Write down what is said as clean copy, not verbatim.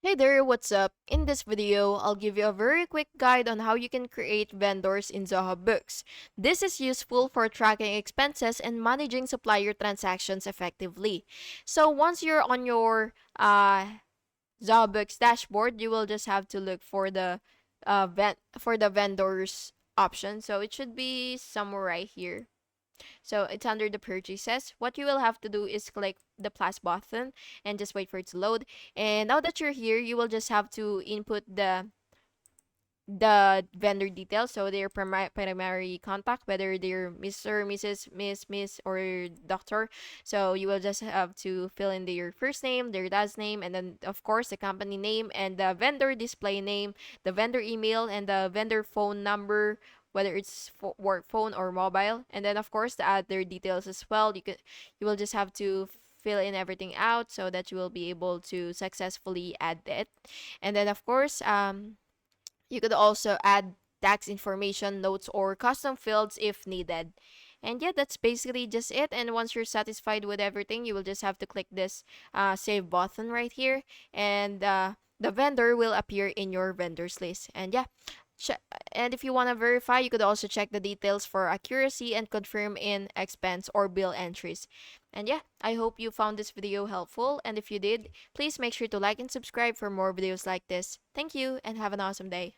Hey there, what's up? In this video, I'll give you a very quick guide on how you can create vendors in Zoho Books. This is useful for tracking expenses and managing supplier transactions effectively. So once you're on your Zoho Books dashboard, you will just have to look for the vendors option. So it should be somewhere right here. So it's under the purchases. What you will have to do is click the plus button and just wait for it to load. And now that you're here, you will just have to input the vendor details, so their primary contact, whether they're Mr., Mrs., Miss, or doctor. So you will just have to fill in their first name, their last name, and then of course the company name and the vendor display name, the vendor email, and the vendor phone number, whether it's work phone or mobile. And then of course the other details as well. You will just have to fill in everything out so that you will be able to successfully add it. And then of course you could also add tax information, notes, or custom fields if needed. And yeah, that's basically just it. And once you're satisfied with everything, you will just have to click this save button right here, and the vendor will appear in your vendors list. And yeah, and if you want to verify, you could also check the details for accuracy and confirm in expense or bill entries. And yeah, I hope you found this video helpful. And if you did, please make sure to like and subscribe for more videos like this. Thank you and have an awesome day.